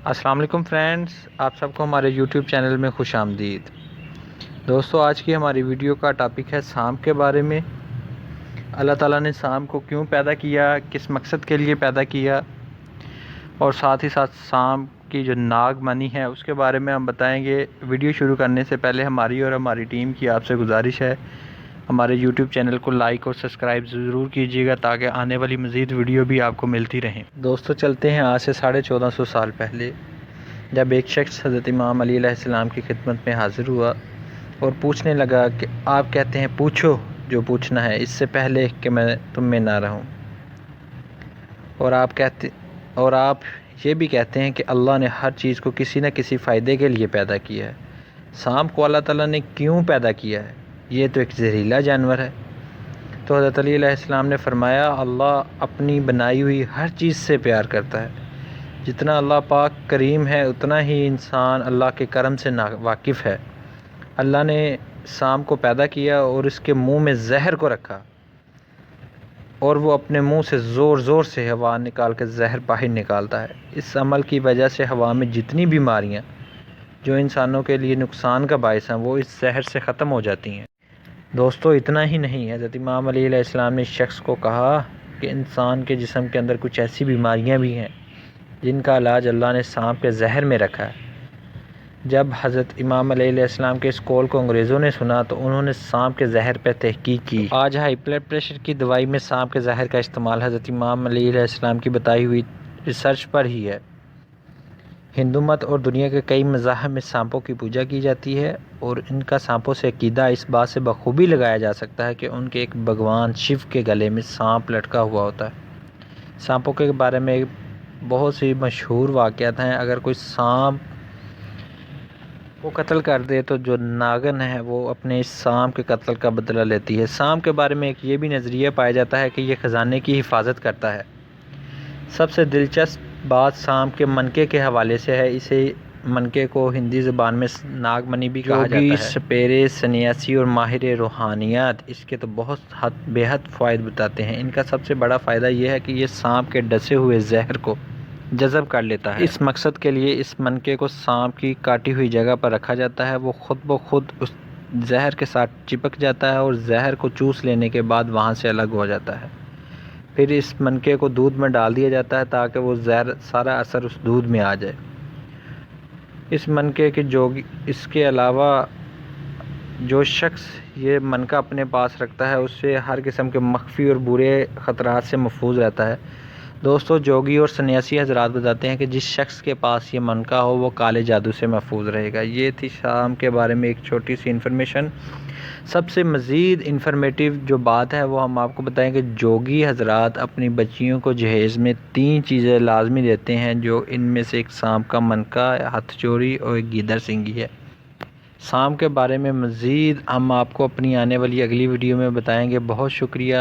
السلام علیکم فرینڈز، آپ سب کو ہمارے یوٹیوب چینل میں خوش آمدید۔ دوستو، آج کی ہماری ویڈیو کا ٹاپک ہے سانپ کے بارے میں۔ اللہ تعالیٰ نے سانپ کو کیوں پیدا کیا، کس مقصد کے لیے پیدا کیا، اور ساتھ ہی ساتھ سانپ کی جو ناگ منی ہے اس کے بارے میں ہم بتائیں گے۔ ویڈیو شروع کرنے سے پہلے ہماری اور ہماری ٹیم کی آپ سے گزارش ہے، ہمارے یوٹیوب چینل کو لائک اور سبسکرائب ضرور کیجیے گا تاکہ آنے والی مزید ویڈیو بھی آپ کو ملتی رہیں۔ دوستو چلتے ہیں آج سے 1450 سال پہلے، جب ایک شخص حضرت امام علی علیہ السلام کی خدمت میں حاضر ہوا اور پوچھنے لگا کہ آپ کہتے ہیں پوچھو جو پوچھنا ہے، اس سے پہلے کہ میں تم میں نہ رہوں، اور آپ یہ بھی کہتے ہیں کہ اللہ نے ہر چیز کو کسی نہ کسی فائدے کے لیے پیدا کیا ہے۔ سانپ کو اللہ تعالیٰ نے کیوں پیدا کیا ہے؟ یہ تو ایک زہریلا جانور ہے۔ تو حضرت علی علیہ السلام نے فرمایا، اللہ اپنی بنائی ہوئی ہر چیز سے پیار کرتا ہے۔ جتنا اللہ پاک کریم ہے اتنا ہی انسان اللہ کے کرم سے واقف ہے۔ اللہ نے سانپ کو پیدا کیا اور اس کے منہ میں زہر کو رکھا، اور وہ اپنے منہ سے زور زور سے ہوا نکال کے زہر باہر نکالتا ہے۔ اس عمل کی وجہ سے ہوا میں جتنی بیماریاں جو انسانوں کے لیے نقصان کا باعث ہیں وہ اس زہر سے ختم ہو جاتی ہیں۔ دوستو اتنا ہی نہیں، حضرت امام علی علیہ السلام نے اس شخص کو کہا کہ انسان کے جسم کے اندر کچھ ایسی بیماریاں بھی ہیں جن کا علاج اللہ نے سانپ کے زہر میں رکھا ہے۔ جب حضرت امام علیہ السلام کے اس قول کو انگریزوں نے سنا تو انہوں نے سانپ کے زہر پہ تحقیق کی۔ آج ہائی بلڈ پریشر کی دوائی میں سانپ کے زہر کا استعمال حضرت امام علیہ السلام کی بتائی ہوئی ریسرچ پر ہی ہے۔ ہندو مت اور دنیا کے کئی مذاہب میں سانپوں کی پوجا کی جاتی ہے، اور ان کا سانپوں سے عقیدہ اس بات سے بخوبی لگایا جا سکتا ہے کہ ان کے ایک بھگوان شیو کے گلے میں سانپ لٹکا ہوا ہوتا ہے۔ سانپوں کے بارے میں بہت سی مشہور واقعات ہیں۔ اگر کوئی سانپ کو قتل کر دے تو جو ناگن ہے وہ اپنے اس سانپ کے قتل کا بدلہ لیتی ہے۔ سانپ کے بارے میں ایک یہ بھی نظریہ پایا جاتا ہے کہ یہ خزانے کی حفاظت کرتا ہے۔ سب سے دلچسپ بات سانپ کے منکے کے حوالے سے ہے۔ اسے منکے کو ہندی زبان میں ناگ منی بھی کہا جاتا ہے۔ سپیرے، سنیاسی اور ماہر روحانیات اس کے تو بے حد فوائد بتاتے ہیں۔ ان کا سب سے بڑا فائدہ یہ ہے کہ یہ سانپ کے ڈسے ہوئے زہر کو جذب کر لیتا ہے۔ اس مقصد کے لیے اس منکے کو سانپ کی کاٹی ہوئی جگہ پر رکھا جاتا ہے۔ وہ خود بخود اس زہر کے ساتھ چپک جاتا ہے اور زہر کو چوس لینے کے بعد وہاں سے الگ ہو جاتا ہے۔ پھر اس منکے کو دودھ میں ڈال دیا جاتا ہے تاکہ وہ زہر سارا اثر اس دودھ میں آ جائے۔ اس منکے کے اس کے علاوہ جو شخص یہ منکا اپنے پاس رکھتا ہے اس سے ہر قسم کے مخفی اور برے خطرات سے محفوظ رہتا ہے۔ دوستو، جوگی اور سنیاسی حضرات بتاتے ہیں کہ جس شخص کے پاس یہ منکا ہو وہ کالے جادو سے محفوظ رہے گا۔ یہ تھی سانپ کے بارے میں ایک چھوٹی سی انفارمیشن۔ سب سے مزید انفارمیٹیو جو بات ہے وہ ہم آپ کو بتائیں کہ جوگی حضرات اپنی بچیوں کو جہیز میں 3 چیزیں لازمی دیتے ہیں، جو ان میں سے ایک سانپ کا منکا، ہتھ چوری اور ایک گیدڑ سینگھی ہے۔ سانپ کے بارے میں مزید ہم آپ کو اپنی آنے والی اگلی ویڈیو میں بتائیں گے۔ بہت شکریہ۔